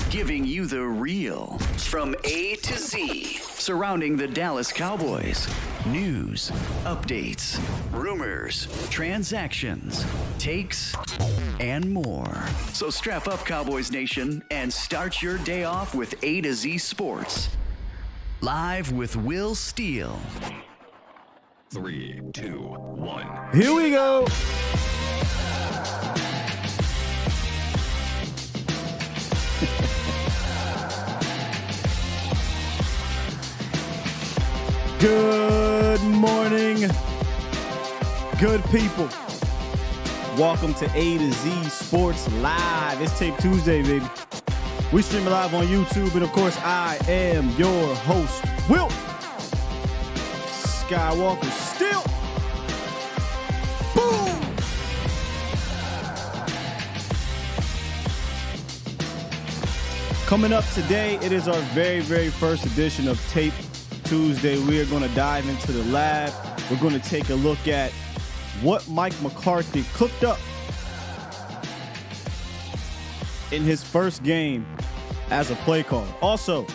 Giving you the real from A to Z surrounding the Dallas Cowboys. News, updates, rumors, transactions, takes, and more. So strap up, Cowboys Nation, and start your day off with A to Z Sports. Live with Will Steele. 3, 2, 1. Here we go. Good morning, good people. Welcome to A to Z Sports Live. It's Tape Tuesday, baby. We stream live on YouTube, and of course, I am your host, Will Skywalker. Still, boom. Coming up today, it is our very, very first edition of Tape Tuesday. We are going to dive into the lab. We're going to take a look at what Mike McCarthy cooked up in his first game as a play caller. Also,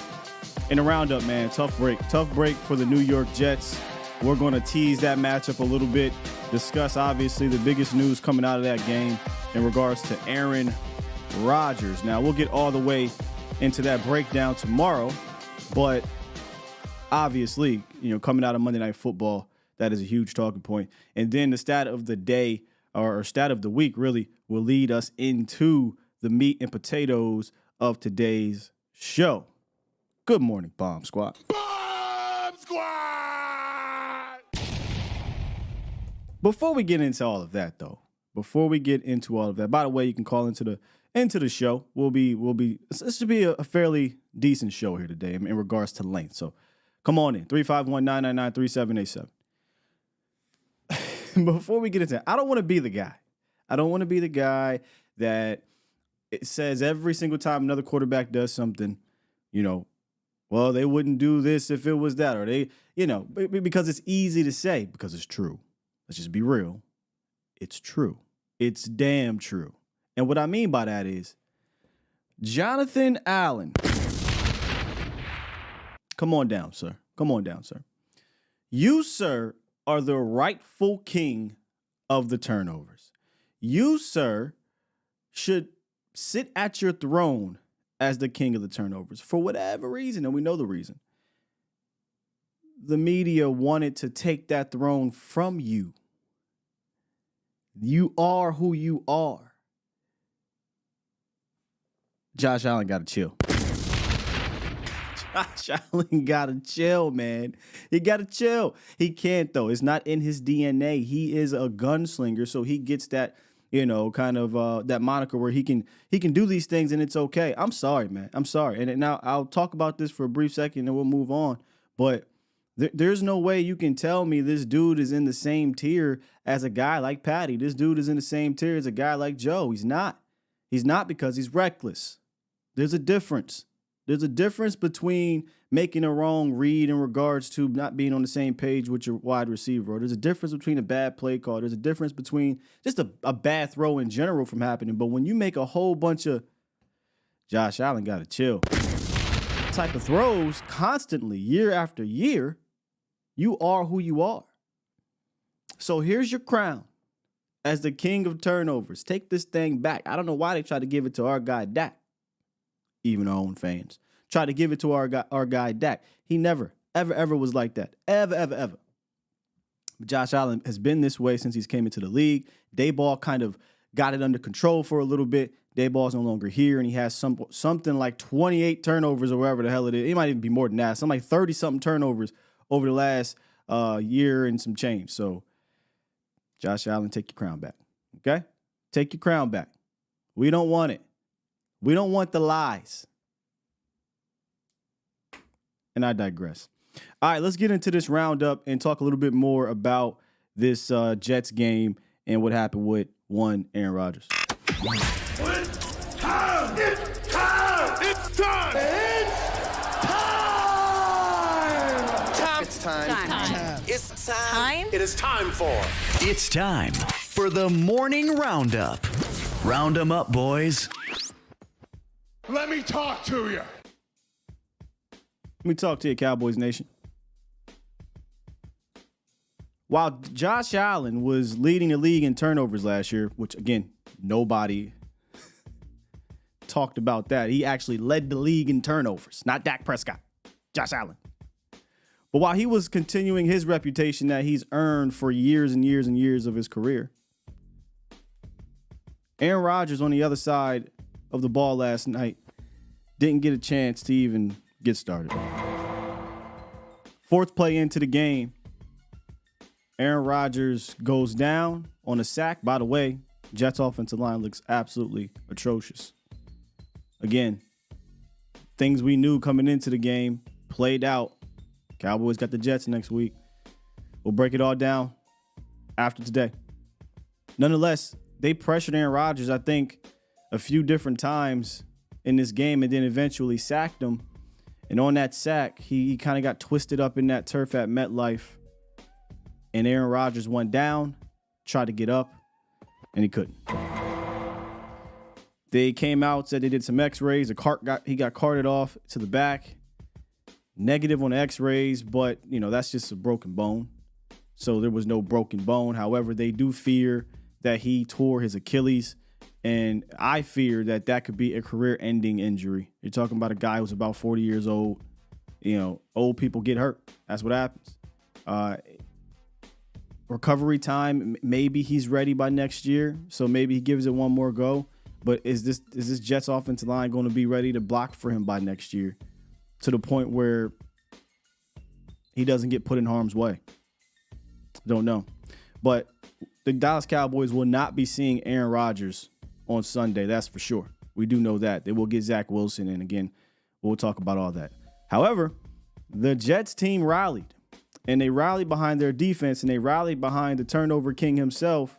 in a roundup, man, tough break for the New York Jets. We're going to tease that matchup a little bit, discuss obviously the biggest news coming out of that game in regards to Aaron Rodgers. Now, we'll get all the way into that breakdown tomorrow, but obviously, coming out of Monday Night Football, that is a huge talking point. And then the stat of the day, or stat of the week, really, will lead us into the meat and potatoes of today's show. Good morning, Bomb Squad. Bomb Squad! Before we get into all of that, though, by the way, you can call into the show. This should be a fairly decent show here today in regards to length. So come on in, 351-999-3787. Before we get into it, I don't want to be the guy. that it says every single time another quarterback does something well, they wouldn't do this if it was that, or they, because it's easy to say, because it's true. Let's just be real. It's true. It's damn true. And what I mean by that is Jonathan Allen. Come on down, sir. Come on down, sir. You, sir, are the rightful king of the turnovers. You, sir, should sit at your throne as the king of the turnovers for whatever reason, and we know the reason. The media wanted to take that throne from you. You are who you are. Josh Allen got to chill. Josh Allen got to chill, man. He got to chill. He can't, though. It's not in his DNA. He is a gunslinger, so he gets that, kind of that moniker where he can do these things and it's okay. I'm sorry, man. I'm sorry. And now I'll talk about this for a brief second and we'll move on. But there's no way you can tell me this dude is in the same tier as a guy like Patty. This dude is in the same tier as a guy like Joe. He's not. He's not because he's reckless. There's a difference. There's a difference between making a wrong read in regards to not being on the same page with your wide receiver. Or there's a difference between a bad play call. There's a difference between just a bad throw in general from happening. But when you make a whole bunch of Josh Allen got to chill type of throws constantly, year after year, you are who you are. So here's your crown as the king of turnovers. Take this thing back. I don't know why they tried to give it to our guy Dak. Even our own fans try to give it to our guy Dak. He never, ever was like that. Ever. But Josh Allen has been this way since he's came into the league. Daboll kind of got it under control for a little bit. Daboll's no longer here, and he has something like 28 turnovers or whatever the hell it is. It might even be more than that. Something like 30-something turnovers over the last year and some change. So, Josh Allen, take your crown back. Okay? Take your crown back. We don't want it. We don't want the lies. And I digress. All right, let's get into this roundup and talk a little bit more about this Jets game and what happened with one Aaron Rodgers. It's time! It's time! It's time! It's time! It's time! It is time for. It's time for the morning roundup. Round 'em up, boys. Let me talk to you. Let me talk to you, Cowboys Nation. While Josh Allen was leading the league in turnovers last year, which, again, nobody talked about that. He actually led the league in turnovers, not Dak Prescott, Josh Allen. But while he was continuing his reputation that he's earned for years and years and years of his career, Aaron Rodgers on the other side of the ball last night didn't get a chance to even get started. Fourth play into the game, Aaron Rodgers goes down on a sack. By the way, Jets offensive line looks absolutely atrocious. Again, things we knew coming into the game played out. Cowboys got the Jets next week. We'll break it all down after today. Nonetheless, they pressured Aaron Rodgers, I think, a few different times in this game and then eventually sacked him. And on that sack, he kind of got twisted up in that turf at MetLife. And Aaron Rodgers went down, tried to get up, and he couldn't. They came out, said they did some x-rays. He got carted off to the back. Negative on the x-rays, but, that's just a broken bone. So there was no broken bone. However, they do fear that he tore his Achilles. And I fear that could be a career-ending injury. You're talking about a guy who's about 40 years old. Old people get hurt. That's what happens. Recovery time, maybe he's ready by next year. So maybe he gives it one more go. But is this Jets offensive line going to be ready to block for him by next year to the point where he doesn't get put in harm's way? Don't know. But the Dallas Cowboys will not be seeing Aaron Rodgers on Sunday. That's for sure. We do know that. They will get Zach Wilson. And again, we'll talk about all that. However, the Jets team rallied. And they rallied behind their defense. And they rallied behind the turnover king himself,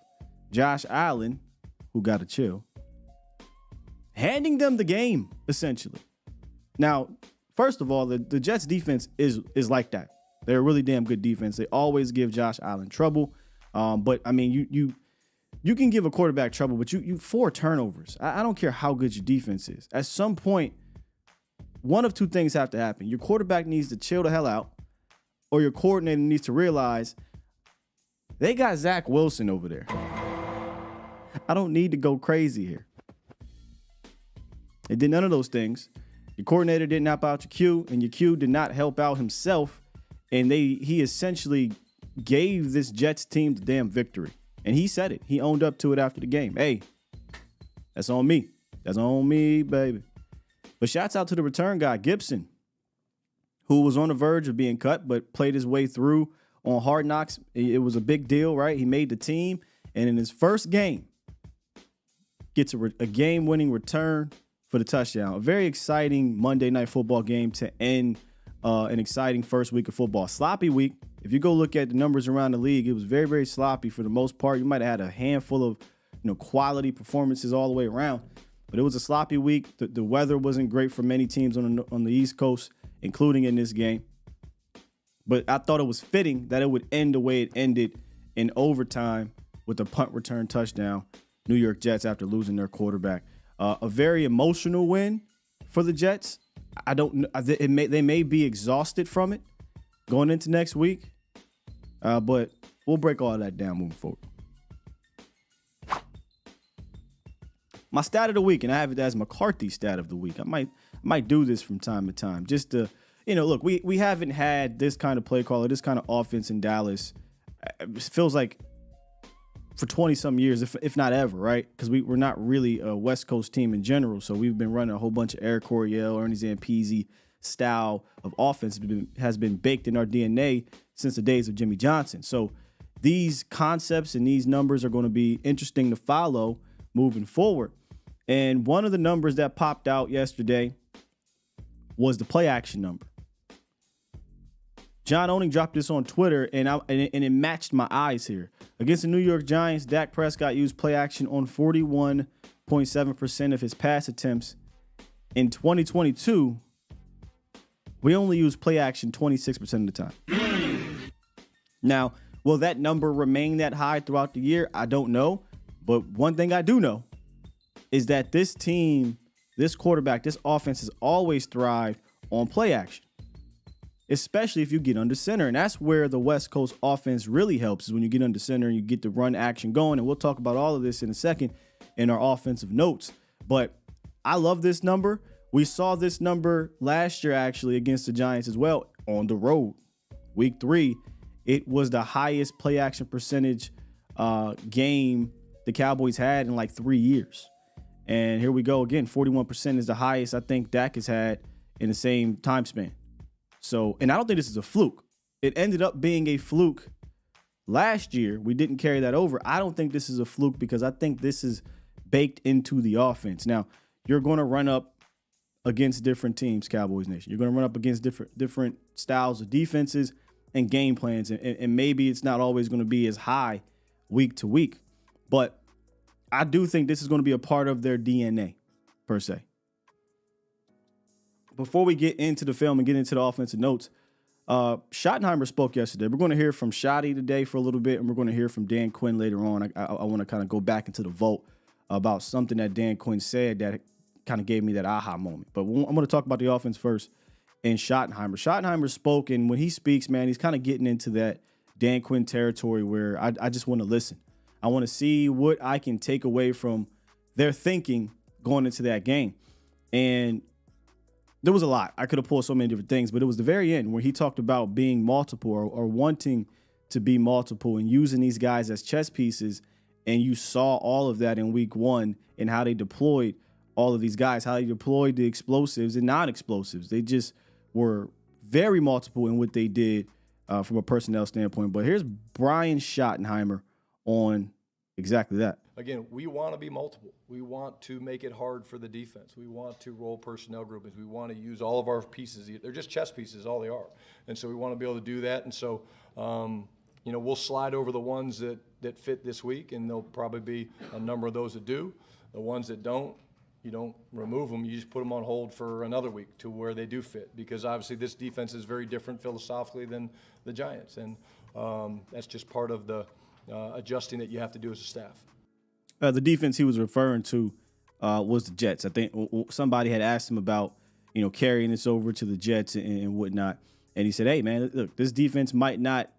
Josh Allen, who got to chill, handing them the game, essentially. Now, first of all, the Jets defense is like that. They're a really damn good defense. They always give Josh Allen trouble. But I mean, you can give a quarterback trouble, but you 4 turnovers. I don't care how good your defense is. At some point, one of two things have to happen. Your quarterback needs to chill the hell out, or your coordinator needs to realize they got Zach Wilson over there. I don't need to go crazy here. They did none of those things. Your coordinator didn't help out your Q, and your Q did not help out himself. And he essentially gave this Jets team the damn victory. And he said it. He owned up to it after the game. Hey, that's on me. That's on me, baby. But shouts out to the return guy, Gibson, who was on the verge of being cut, but played his way through on Hard Knocks. It was a big deal, right? He made the team. And in his first game, gets a game-winning return for the touchdown. A very exciting Monday Night Football game to end an exciting first week of football. Sloppy week. If you go look at the numbers around the league, it was very, very sloppy for the most part. You might have had a handful of quality performances all the way around, but it was a sloppy week. The weather wasn't great for many teams on the East Coast, including in this game. But I thought it was fitting that it would end the way it ended in overtime with a punt return touchdown. New York Jets after losing their quarterback. A very emotional win for the Jets. I don't know. They may be exhausted from it going into next week, but we'll break all that down moving forward. My stat of the week, and I have it as McCarthy stat of the week. I might do this from time to time, just to look. We haven't had this kind of play caller, this kind of offense in Dallas. It feels like for 20-some years, if not ever, right? Because we're not really a West Coast team in general, so we've been running a whole bunch of Eric Coryell, Ernie Zampese style of offense has been baked in our DNA since the days of Jimmy Johnson. So these concepts and these numbers are going to be interesting to follow moving forward. And one of the numbers that popped out yesterday was the play action number. John Owning dropped this on Twitter, and it matched my eyes here. Against the New York Giants, Dak Prescott used play action on 41.7% of his pass attempts. In 2022, we only use play action 26% of the time. Now, will that number remain that high throughout the year? I don't know. But one thing I do know is that this team, this quarterback, this offense has always thrived on play action, especially if you get under center. And that's where the West Coast offense really helps, is when you get under center and you get the run action going. And we'll talk about all of this in a second in our offensive notes. But I love this number. We saw this number last year, actually, against the Giants as well on the road. Week 3, it was the highest play action percentage game the Cowboys had in like 3 years. And here we go again. 41% is the highest I think Dak has had in the same time span. So, and I don't think this is a fluke. It ended up being a fluke last year. We didn't carry that over. I don't think this is a fluke because I think this is baked into the offense. Now, you're going to run up against different teams, Cowboys Nation. You're going to run up against different styles of defenses and game plans. And maybe it's not always going to be as high week to week. But I do think this is going to be a part of their DNA, per se. Before we get into the film and get into the offensive notes, Schottenheimer spoke yesterday. We're going to hear from Shotty today for a little bit, and we're going to hear from Dan Quinn later on. I want to kind of go back into the vault about something that Dan Quinn said that kind of gave me that aha moment. But I'm going to talk about the offense first and Schottenheimer. Schottenheimer spoke, and when he speaks, man, he's kind of getting into that Dan Quinn territory where I just want to listen. I want to see what I can take away from their thinking going into that game. And there was a lot. I could have pulled so many different things, but it was the very end where he talked about being multiple or wanting to be multiple and using these guys as chess pieces. And you saw all of that in week 1 and how they deployed all of these guys, how they deployed the explosives and non-explosives. They just were very multiple in what they did from a personnel standpoint. But here's Brian Schottenheimer on exactly that. Again, we want to be multiple. We want to make it hard for the defense. We want to roll personnel groupings. We want to use all of our pieces. They're just chess pieces, all they are. And so we want to be able to do that. And so, we'll slide over the ones that fit this week, and there'll probably be a number of those that do. The ones that don't, You don't remove them. You just put them on hold for another week to where they do fit, because obviously this defense is very different philosophically than the Giants, and that's just part of the adjusting that you have to do as a staff. The defense he was referring to was the Jets. I think somebody had asked him about, carrying this over to the Jets and whatnot. And he said, hey, man, look, this defense might not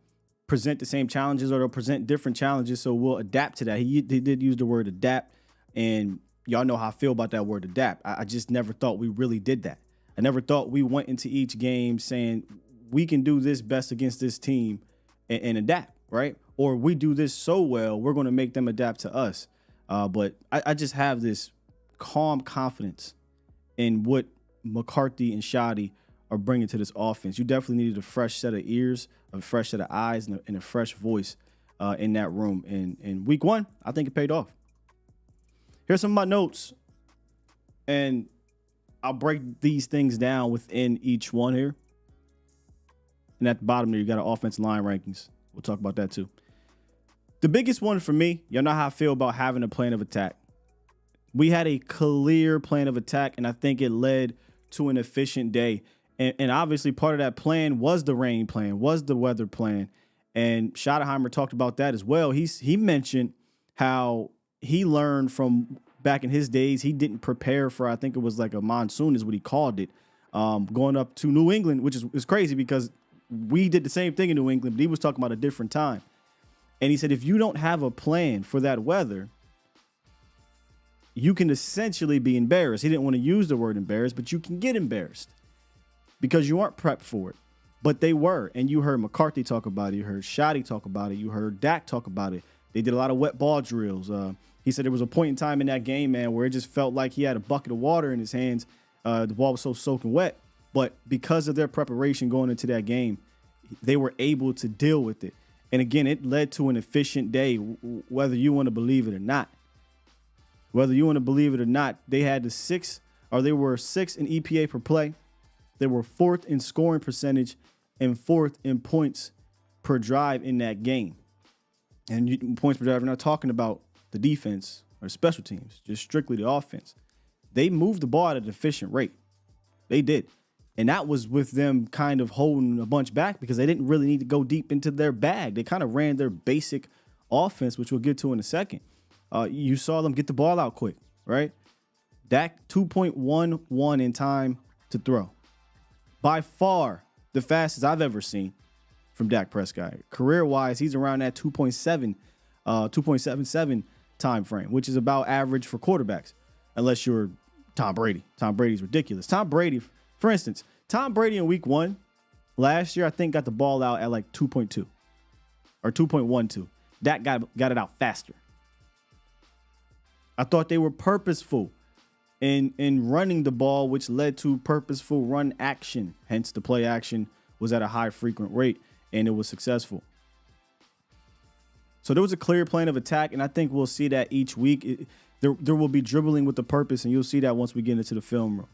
present the same challenges, or they'll present different challenges, so we'll adapt to that. He did use the word adapt, and y'all know how I feel about that word adapt. I just never thought we really did that. I never thought we went into each game saying we can do this best against this team and adapt, right? Or we do this so well, we're going to make them adapt to us. But I just have this calm confidence in what McCarthy and Shoddy are bringing to this offense. You definitely needed a fresh set of ears, a fresh set of eyes, and a fresh voice in that room. And week one, I think it paid off. Here's some of my notes, and I'll break these things down within each one here. And at the bottom there, you got our offensive line rankings. We'll talk about that too. The biggest one for me, y'all know how I feel about having a plan of attack. We had a clear plan of attack, and I think it led to an efficient day. And obviously part of that plan was the rain plan, was the weather plan. And Schottenheimer talked about that as well. He mentioned how he learned from back in his days. He didn't prepare for, I think it was like a monsoon is what he called it, going up to New England, which is crazy because we did the same thing in New England, but he was talking about a different time. And he said, if you don't have a plan for that weather, you can essentially be embarrassed. He didn't want to use the word embarrassed, but you can get embarrassed because you aren't prepped for it. But they were. And you heard McCarthy talk about it. You heard Shoddy talk about it. You heard Dak talk about it. They did a lot of wet ball drills. He said there was a point in time in that game, man, where it just felt like he had a bucket of water in his hands. The ball was so soaking wet. But because of their preparation going into that game, they were able to deal with it. And again, it led to an efficient day, whether you want to believe it or not. Whether you want to believe it or not, they had they were 6th in EPA per play. They were 4th in scoring percentage and 4th in points per drive in that game. And points per drive, we're not talking about the defense or special teams, just strictly the offense. They moved the ball at an efficient rate. They did. And that was with them kind of holding a bunch back because they didn't really need to go deep into their bag. They kind of ran their basic offense, which we'll get to in a second. You saw them get the ball out quick, right? Dak 2.11 in time to throw. By far the fastest I've ever seen from Dak Prescott. Career-wise, he's around that 2.77 time frame, which is about average for quarterbacks, unless you're Tom Brady. Tom Brady's ridiculous. Tom Brady, for instance, Tom Brady in week 1 last year, I think got the ball out at like 2.2 or 2.12. Dak got it out faster. I thought they were purposeful in running the ball, which led to purposeful run action. Hence, the play action was at a high frequent rate, and it was successful. So there was a clear plan of attack, and I think we'll see that each week. There will be dribbling with a purpose, and you'll see that once we get into the film room.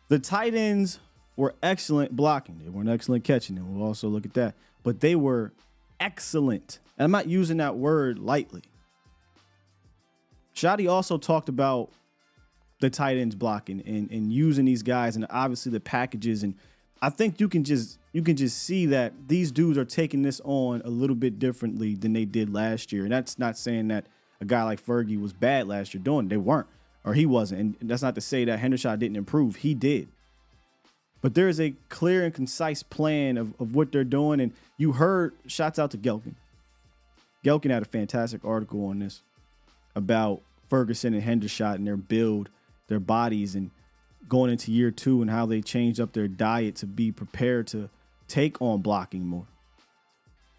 The tight ends were excellent blocking. They weren't excellent catching, and we'll also look at that. But they were excellent. And I'm not using that word lightly. Shoddy also talked about the tight ends blocking and using these guys and obviously the packages. And I think you can just see that these dudes are taking this on a little bit differently than they did last year. And that's not saying that a guy like Fergie was bad last year doing it. They weren't, or he wasn't. And that's not to say that Hendershot didn't improve. He did. But there is a clear and concise plan of what they're doing. And you heard shots out to Gelkin. Gelkin had a fantastic article on this about Ferguson and Hendershot and their build, their bodies, and going into year 2 and how they changed up their diet to be prepared to take on blocking more.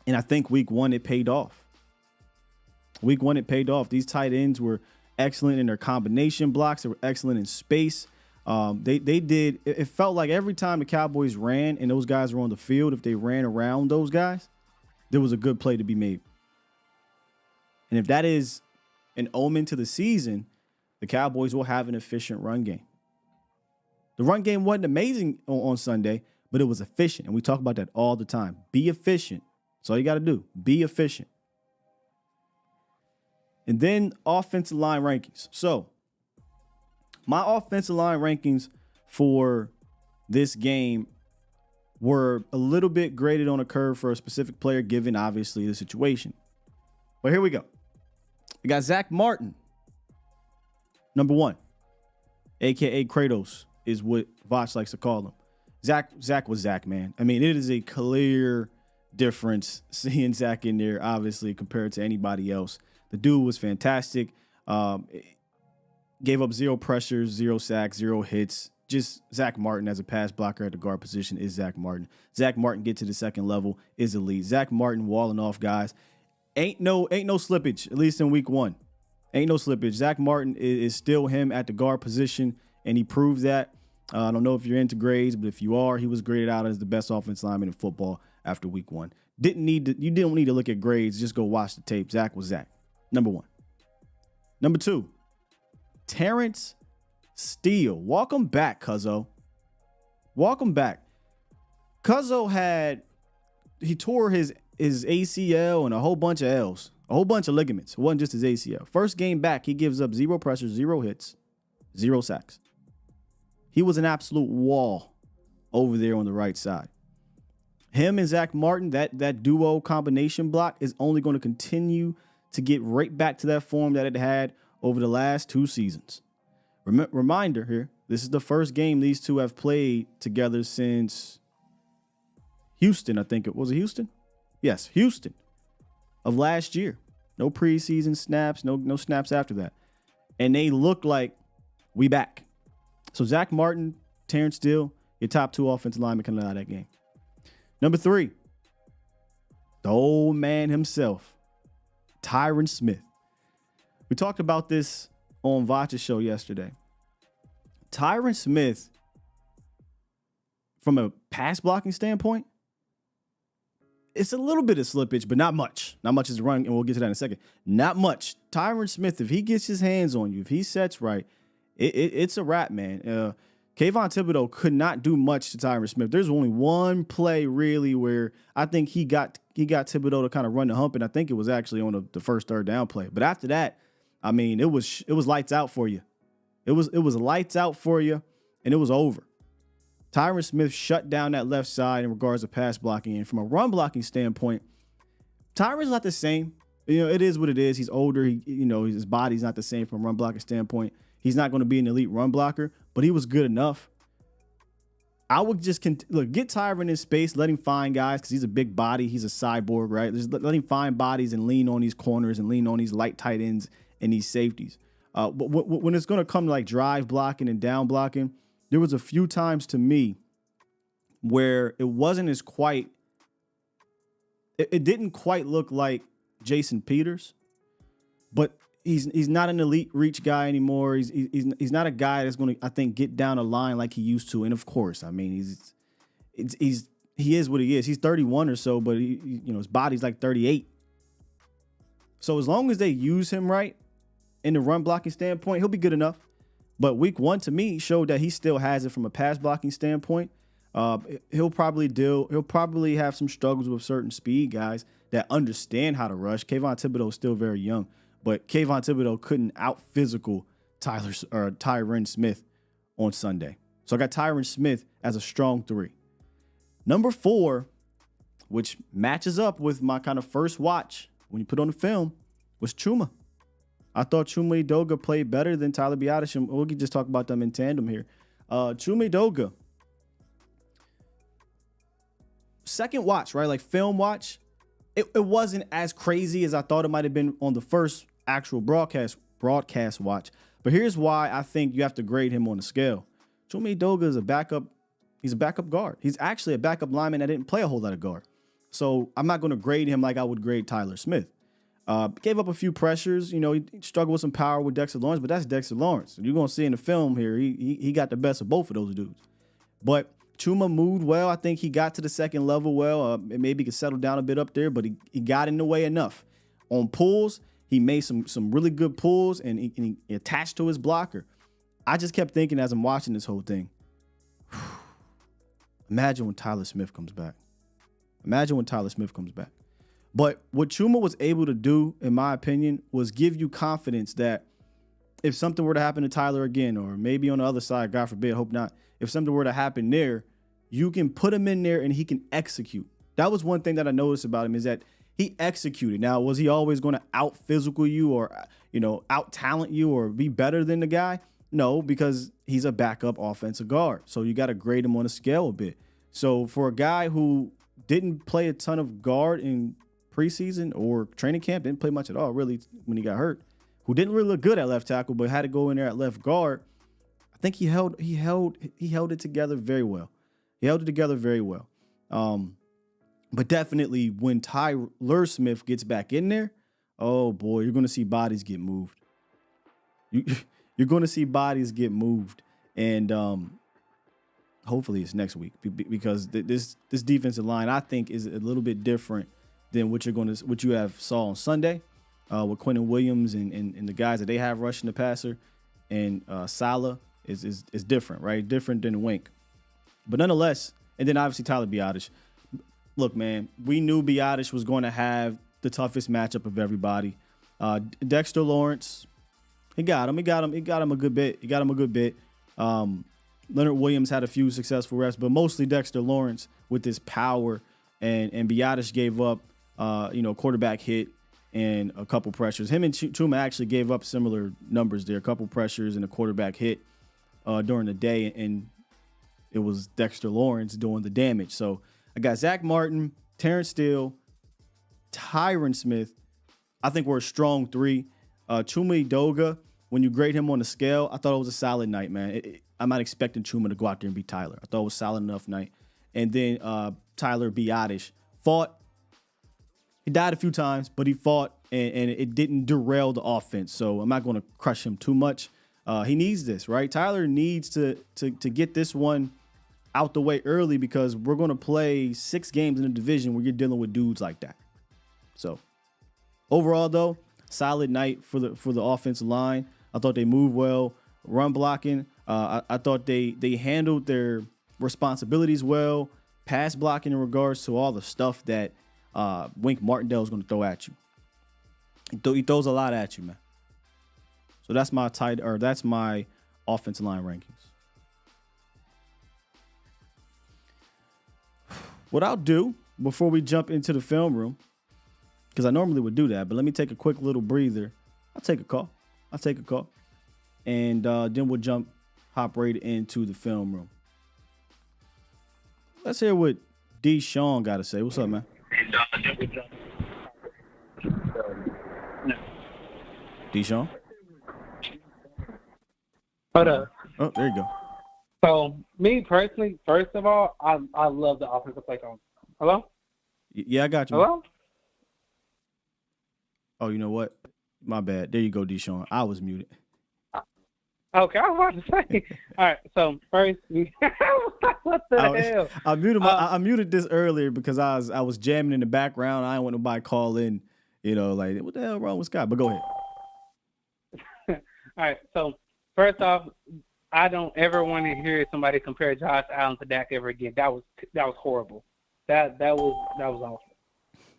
And I think week 1, it paid off. Week 1, it paid off. These tight ends were excellent in their combination blocks. They were excellent in space. They did. It felt like every time the Cowboys ran and those guys were on the field, if they ran around those guys, there was a good play to be made. And if that is an omen to the season, the Cowboys will have an efficient run game. The run game wasn't amazing on Sunday, but it was efficient. And we talk about that all the time. Be efficient. That's all you got to do. Be efficient. And then offensive line rankings. So My offensive line rankings for this game were a little bit graded on a curve for a specific player, given obviously the situation. But here we go. We got Zach Martin, number 1, aka Kratos, is what Voch likes to call him. Zach was Zach, man. I mean, it is a clear difference seeing Zach in there, obviously, compared to anybody else. The dude was fantastic. Gave up 0 pressures, 0 sacks, 0 hits. Just Zach Martin as a pass blocker at the guard position is Zach Martin. Zach Martin get to the second level is elite. Zach Martin walling off guys. Ain't no slippage, at least in week 1. Ain't no slippage. Zach Martin is still him at the guard position, and he proved that. I don't know if you're into grades, but if you are, he was graded out as the best offensive lineman in football after week 1. You didn't need to look at grades. Just go watch the tape. Zach was Zach. Number 1. Number 2, Terrence Steele. Welcome back, Cuzzo. Welcome back. Cuzzo he tore his ACL and a whole bunch of L's, a whole bunch of ligaments. It wasn't just his ACL. First game back, he gives up 0 pressures, 0 hits, 0 sacks. He was an absolute wall over there on the right side. Him and Zach Martin, that duo combination block is only going to continue to get right back to that form that it had over the last 2 seasons. Reminder here, this is the first game these two have played together since Houston, I think it was. Houston? Yes, Houston of last year. No preseason snaps, no snaps after that. And they look like we back. So Zach Martin, Terrence Steele, your top 2 offensive linemen coming out of that game. Number 3, the old man himself, Tyron Smith. We talked about this on Voch's show yesterday. Tyron Smith, from a pass blocking standpoint, it's a little bit of slippage, but not much. Not much is running, and we'll get to that in a second. Not much. Tyron Smith, if he gets his hands on you, if he sets right, it's a wrap, man. Kayvon Thibodeau could not do much to Tyron Smith. There's only one play really where I think he got Thibodeau to kind of run the hump, and I think it was actually on the first third down play. But after that, I mean, it was lights out for you. It was lights out for you, and it was over. Tyron Smith shut down that left side in regards to pass blocking, and from a run blocking standpoint, Tyron's not the same. It is what it is. He's older. His body's not the same from a run blocking standpoint. He's not going to be an elite run blocker, but he was good enough. I would just get Tyron in space, let him find guys because he's a big body. He's a cyborg, right? Just let him find bodies and lean on these corners and lean on these light tight ends and these safeties. But when it's going to come to like drive blocking and down blocking, there was a few times to me where it wasn't as quite. It didn't quite look like Jason Peters, but he's not an elite reach guy anymore. He's not a guy that's going to, I think, get down a line like he used to. And of course, I mean, he is what he is. He's 31 or so, but his body's like 38. So as long as they use him right in the run blocking standpoint, he'll be good enough. But week 1 to me showed that he still has it from a pass blocking standpoint. He'll probably have some struggles with certain speed guys that understand how to rush. Kayvon Thibodeau is still very young, but Kayvon Thibodeau couldn't out physical Tyron Smith on Sunday. So I got Tyron Smith as a strong 3. Number 4, which matches up with my kind of first watch when you put on the film, was Chuma. I thought Chuma Edoga played better than Tyler Biadasz, and we can just talk about them in tandem here. Chuma Edoga, second watch, right? Like film watch, it wasn't as crazy as I thought it might have been on the first actual broadcast watch. But here's why I think you have to grade him on the scale. Chuma Edoga is a backup. He's a backup guard. He's actually a backup lineman that didn't play a whole lot of guard. So I'm not going to grade him like I would grade Tyler Smith. Gave up a few pressures. He struggled with some power with Dexter Lawrence, but that's Dexter Lawrence. You're going to see in the film here, he got the best of both of those dudes. But Chuma moved well. I think he got to the second level well. Maybe he could settle down a bit up there, but he got in the way enough. On pulls, he made some really good pulls, and he attached to his blocker. I just kept thinking as I'm watching this whole thing, imagine when Tyler Smith comes back. But what Chuma was able to do, in my opinion, was give you confidence that if something were to happen to Tyler again, or maybe on the other side, God forbid, hope not, if something were to happen there, you can put him in there and he can execute. That was one thing that I noticed about him, is that he executed. Now, was he always going to out physical you, or, out talent you, or be better than the guy? No, because he's a backup offensive guard. So you got to grade him on a scale a bit. So for a guy who didn't play a ton of guard in preseason or training camp, didn't play much at all really when he got hurt, who didn't really look good at left tackle, but had to go in there at left guard, I think he held it together very well. He held it together very well. But definitely when Tyler Smith gets back in there, oh boy, you're going to see bodies get moved. You're going to see bodies get moved, and hopefully it's next week, because this defensive line, I think, is a little bit different than what you have saw on Sunday with Quentin Williams and the guys that they have rushing the passer, and Salah is different, right? Different than Wink, but nonetheless, and then obviously Tyler Biadasz. Look, man, we knew Biadasz was going to have the toughest matchup of everybody. Dexter Lawrence, he got him a good bit. Leonard Williams had a few successful reps, but mostly Dexter Lawrence with his power, and Biadasz gave up, quarterback hit and a couple pressures. Him and Chuma actually gave up similar numbers there, a couple pressures and a quarterback hit during the day, and it was Dexter Lawrence doing the damage. So I got Zach Martin, Terrence Steele, Tyron Smith. I think we're a strong three. Chuma Edoga, when you grade him on the scale, I thought it was a solid night, man. I'm not expecting Chuma to go out there and beat Tyler. I thought it was a solid enough night. And then Tyler Biadasz fought. He died a few times, but he fought, and it didn't derail the offense. So I'm not going to crush him too much. He needs this, right? Tyler needs to get this one out the way early, because we're going to play 6 games in the division where you're dealing with dudes like that. So overall, though, solid night for the offensive line. I thought they moved well. Run blocking, I thought they handled their responsibilities well. Pass blocking in regards to all the stuff that Wink Martindale is going to throw at you. He throws a lot at you, man. So that's my offensive line rankings. What I'll do before we jump into the film room, because I normally would do that, but let me take a quick little breather. I'll take a call. And then we'll hop right into the film room. Let's hear what D. Sean got to say. What's up, man? D. Sean? Hold up. Oh, there you go. So, me personally, first of all, I love the offensive play call. Hello? Yeah, I got you. Hello? Oh, you know what? My bad. There you go, Deshaun. I was muted. Okay, I was about to say. All right, so first, what the hell? I muted this earlier because I was jamming in the background. I didn't want nobody call in, like, what the hell wrong with Scott? But go ahead. All right, so first off, I don't ever want to hear somebody compare Josh Allen to Dak ever again. That was horrible. That was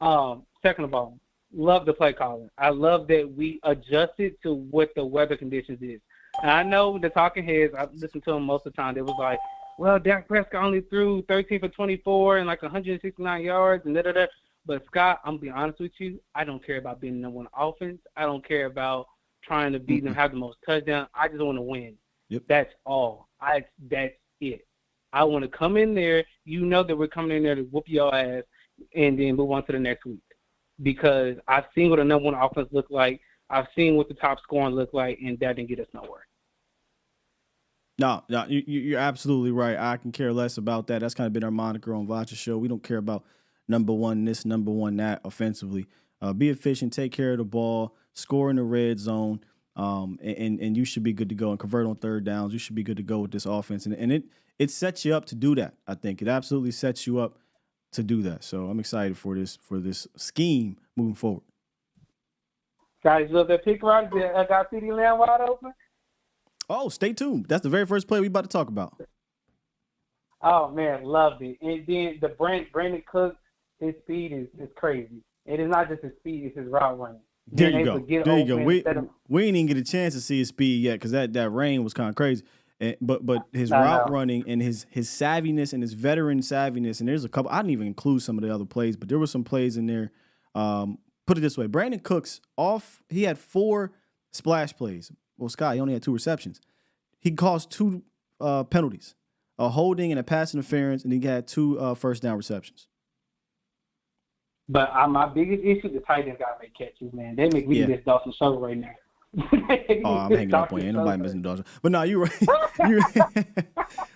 awful. Second of all, love the play calling. I love that we adjusted to what the weather conditions is. And I know the talking heads, I listen to them most of the time. They was like, well, Dak Prescott only threw 13 for 24 and like 169 yards and da-da-da. But, Scott, I'm going to be honest with you. I don't care about being the number one offense. I don't care about trying to beat them, have the most touchdowns. I just want to win. Yep. That's all. That's it. I want to come in there. You know that we're coming in there to whoop your ass and then move on to the next week. Because I've seen what a number one offense look like. I've seen what the top scoring look like, and that didn't get us nowhere. No, you're absolutely right. I can care less about that. That's kind of been our moniker on Vacha Show. We don't care about number one this, number one that offensively. Be efficient, take care of the ball, score in the red zone, and you should be good to go. And convert on third downs. You should be good to go with this offense. And it sets you up to do that, I think. It absolutely sets you up to do that. So I'm excited for this scheme moving forward. Guys, love that pick, right? I got CeeDee Lamb wide open. Oh, stay tuned. That's the very first play we about to talk about. Oh, man, loved it. And then the Brandon Cook, his speed is crazy. It is not just his speed, it's his route running. There you go. There you go. We ain't even get a chance to see his speed yet because that rain was kind of crazy. But his route running and his savviness and his veteran savviness, and there's a couple. I didn't even include some of the other plays, but there were some plays in there. Put it this way: Brandon Cooks he had 4 splash plays. Well, Scott, he only had 2 receptions. He caused 2 penalties, a holding and a pass interference, and he had 2 first down receptions. But my biggest issue, the tight ends got to make catches, man. They make me miss Dawson Show right now. I'm hanging up on you. Ain't nobody missing Dalton. But no, you're right.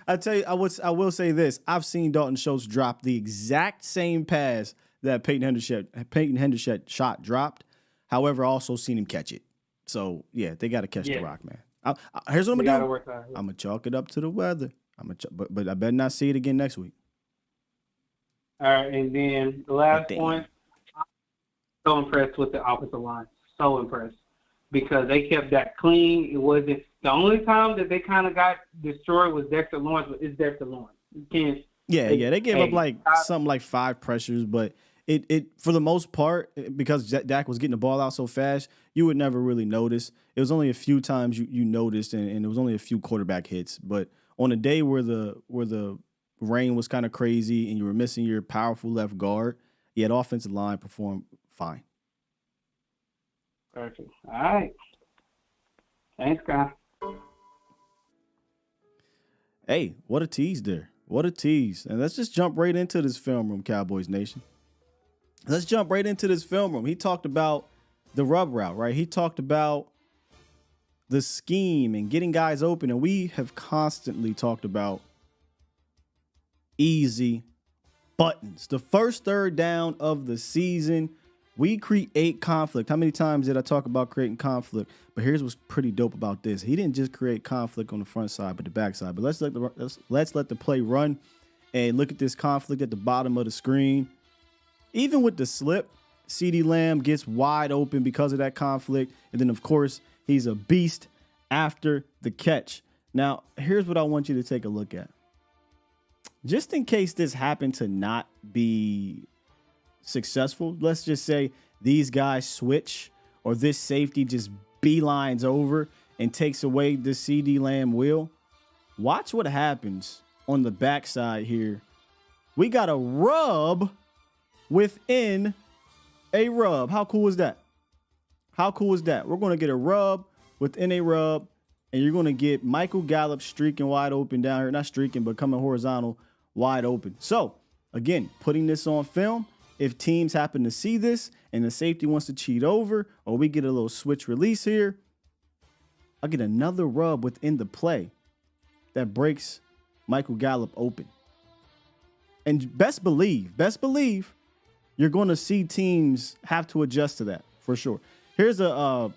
I tell you, I will say this. I've seen Dalton Schultz drop the exact same pass that Peyton Hendershot shot dropped. However, I also seen him catch it. So, yeah, they got to catch the rock, man. Here's what I'm going to do. I'm going to chalk it up to the weather. But I better not see it again next week. All right, and then the last one, I'm so impressed with the offensive line. So impressed. Because they kept that clean. It wasn't the only time that they kind of got destroyed was Dexter Lawrence, but it's Dexter Lawrence. You can't. They gave up something like 5 pressures, but it for the most part, because Dak was getting the ball out so fast, you would never really notice. It was only a few times you noticed, and it was only a few quarterback hits. But on a day where the rain was kind of crazy and you were missing your powerful left guard, the offensive line performed fine. Perfect. All right. Thanks, guy. Hey, what a tease there. What a tease. And let's just jump right into this film room, Cowboys Nation. Let's jump right into this film room. He talked about the rub route, right? He talked about the scheme and getting guys open. And we have constantly talked about easy buttons. The first third down of the season, we create conflict. How many times did I talk about creating conflict? But here's what's pretty dope about this. He didn't just create conflict on the front side, but the back side. But let's let the play run and look at this conflict at the bottom of the screen. Even with the slip, CeeDee Lamb gets wide open because of that conflict. And then, of course, he's a beast after the catch. Now, here's what I want you to take a look at. Just in case this happened to not be successful, let's just say these guys switch or this safety just beelines over and takes away the CeeDee Lamb wheel. Watch what happens on the backside here. We got a rub within a rub. How cool is that? How cool is that? We're going to get a rub within a rub, and you're going to get Michael Gallup streaking wide open down here. Not streaking, but coming horizontal wide open. So, again, putting this on film. If teams happen to see this and the safety wants to cheat over, or we get a little switch release here, I'll get another rub within the play that breaks Michael Gallup open. And best believe, you're going to see teams have to adjust to that for sure. Here's a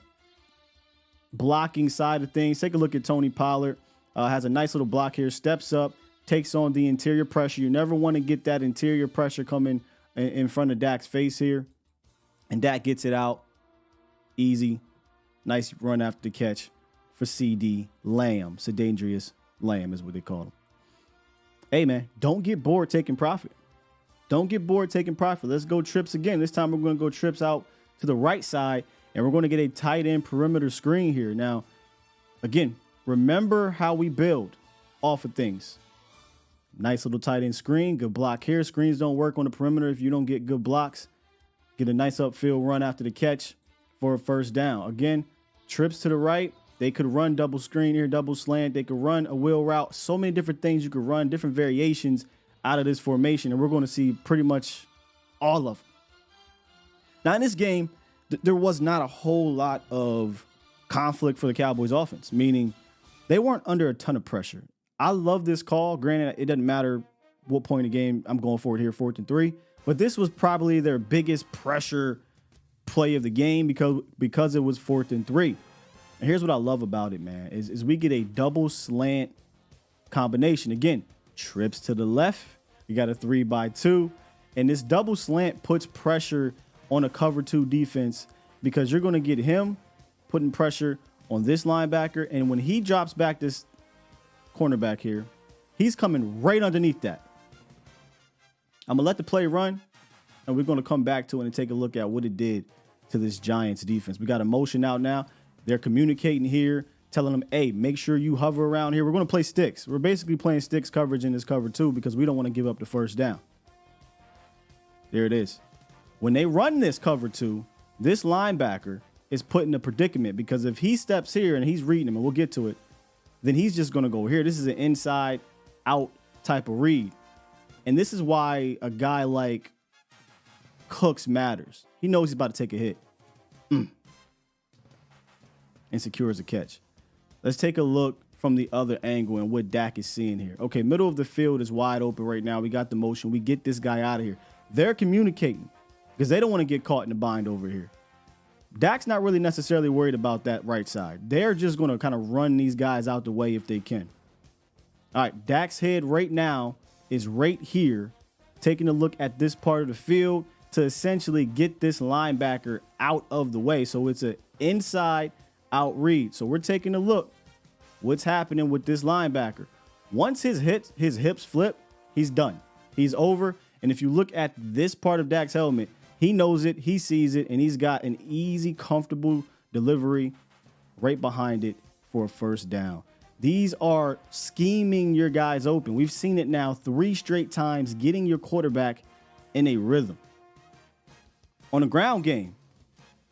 blocking side of things. Take a look at Tony Pollard. Has a nice little block here, steps up, takes on the interior pressure. You never want to get that interior pressure coming in front of Dak's face here. And Dak gets it out. Easy. Nice run after the catch for CeeDee Lamb. Sedandrius Lamb is what they call him. Hey, man, don't get bored taking profit. Don't get bored taking profit. Let's go trips again. This time we're going to go trips out to the right side, and we're going to get a tight end perimeter screen here. Now, again, remember how we build off of things. Nice little tight end screen. Good block here. Screens don't work on the perimeter if you don't get good blocks. Get a nice upfield run after the catch for a first down. Again, trips to the right. They could run double screen here, double slant. They could run a wheel route. So many different things you could run, different variations out of this formation. And we're going to see pretty much all of them. Now, in this game, there was not a whole lot of conflict for the Cowboys offense, meaning they weren't under a ton of pressure. I love this call. Granted, it doesn't matter what point of the game I'm going for it here, 4th and 3. But this was probably their biggest pressure play of the game because it was 4th and 3. And here's what I love about it, man, is we get a double slant combination. Again, trips to the left. We got a 3-by-2. And this double slant puts pressure on a cover 2 defense because you're going to get him putting pressure on this linebacker. And when he drops back this cornerback here, he's coming right underneath that. I'm going to let the play run, and we're going to come back to it and take a look at what it did to this Giants defense. We got a motion out now. They're communicating here, telling them, hey, make sure you hover around here. We're going to play sticks. We're basically playing sticks coverage in this cover 2 because we don't want to give up the first down. There it is. When they run this cover 2, this linebacker is put in a predicament because if he steps here and he's reading him, and we'll get to it, then he's just going to go here. This is an inside out type of read. And this is why a guy like Cooks matters. He knows he's about to take a hit. And secures a catch. Let's take a look from the other angle and what Dak is seeing here. Okay, middle of the field is wide open right now. We got the motion. We get this guy out of here. They're communicating because they don't want to get caught in the bind over here. Dak's not really necessarily worried about that right side. They're just going to kind of run these guys out the way if they can. All right, Dak's head right now is right here, taking a look at this part of the field to essentially get this linebacker out of the way. So it's an inside out read. So we're taking a look what's happening with this linebacker. Once his hips flip, he's done. He's over. And if you look at this part of Dak's helmet, he knows it, he sees it, and he's got an easy, comfortable delivery right behind it for a first down. These are scheming your guys open. We've seen it now 3 straight times, getting your quarterback in a rhythm. On a ground game,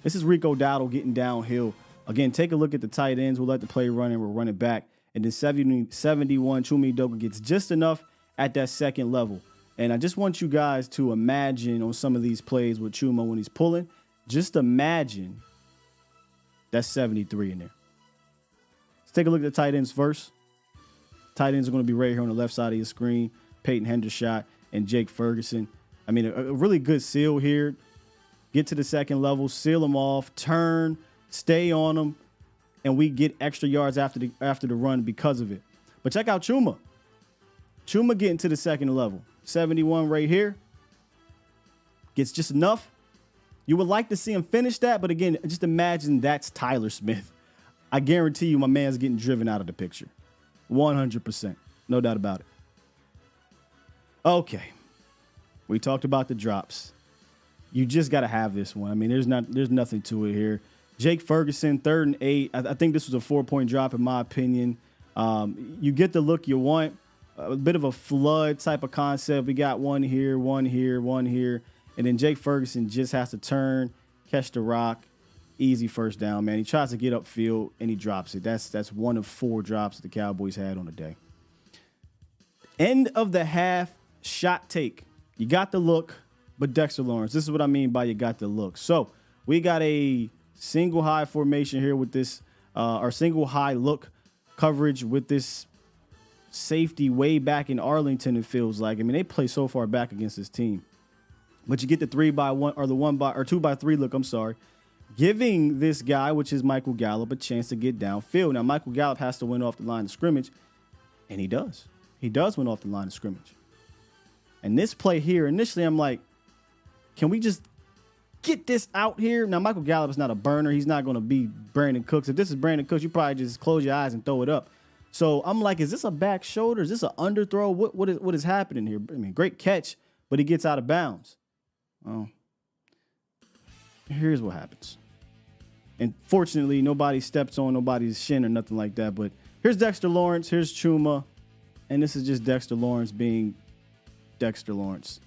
this is Rico Dowdle getting downhill. Again, take a look at the tight ends. We'll let the play run and we'll run it back. And then 71, Chuma Edoga gets just enough at that second level. And I just want you guys to imagine on some of these plays with Chuma when he's pulling, just imagine that's 73 in there. Let's take a look at the tight ends first. Tight ends are going to be right here on the left side of your screen. Peyton Hendershot and Jake Ferguson. I mean, a really good seal here. Get to the second level, seal them off, turn, stay on them, and we get extra yards after the run because of it. But check out Chuma. Chuma getting to the second level. 71 right here. Gets just enough. You would like to see him finish that, but again, just imagine that's Tyler Smith. I guarantee you my man's getting driven out of the picture. 100%. No doubt about it. Okay. We talked about the drops. You just got to have this one. I mean, there's nothing to it here. Jake Ferguson, 3rd and 8. I think this was a 4-point drop in my opinion. You get the look you want. A bit of a flood type of concept. We got one here, one here, one here. And then Jake Ferguson just has to turn, catch the rock. Easy first down, man. He tries to get upfield, and he drops it. That's one of 4 drops the Cowboys had on the day. End of the half, shot take. You got the look, but Dexter Lawrence. This is what I mean by you got the look. So we got a single high formation here with this, our single high look coverage with this safety way back in Arlington, it feels like. I mean, they play so far back against this team. But you get the 3-by-1 or the 2-by-3 look, I'm sorry, giving this guy, which is Michael Gallup, a chance to get downfield. Now, Michael Gallup has to win off the line of scrimmage, and he does. He does win off the line of scrimmage. And this play here, initially, I'm like, can we just get this out here? Now, Michael Gallup is not a burner. He's not going to be Brandon Cooks. If this is Brandon Cooks, you probably just close your eyes and throw it up. So I'm like, is this a back shoulder? Is this an underthrow? What is happening here? I mean, great catch, but he gets out of bounds. Well, here's what happens. And fortunately, nobody steps on nobody's shin or nothing like that. But here's Dexter Lawrence. Here's Chuma. And this is just Dexter Lawrence being Dexter Lawrence.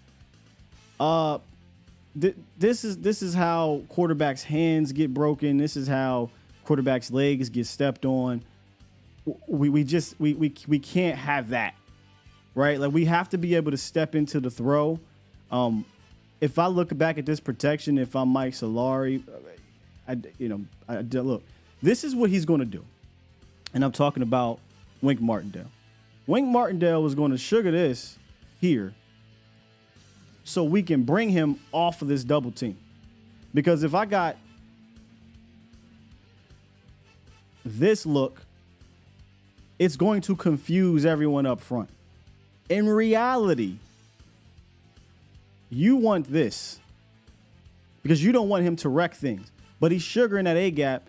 This is how quarterbacks' hands get broken. This is how quarterbacks' legs get stepped on. We can't have that, right? Like, we have to be able to step into the throw. If I look back at this protection, if I'm Mike Solari, look, this is what he's going to do. And I'm talking about Wink Martindale. Wink Martindale was going to sugar this here so we can bring him off of this double team. Because if I got this look, it's going to confuse everyone up front. In reality, you want this because you don't want him to wreck things. But he's sugaring that A-gap,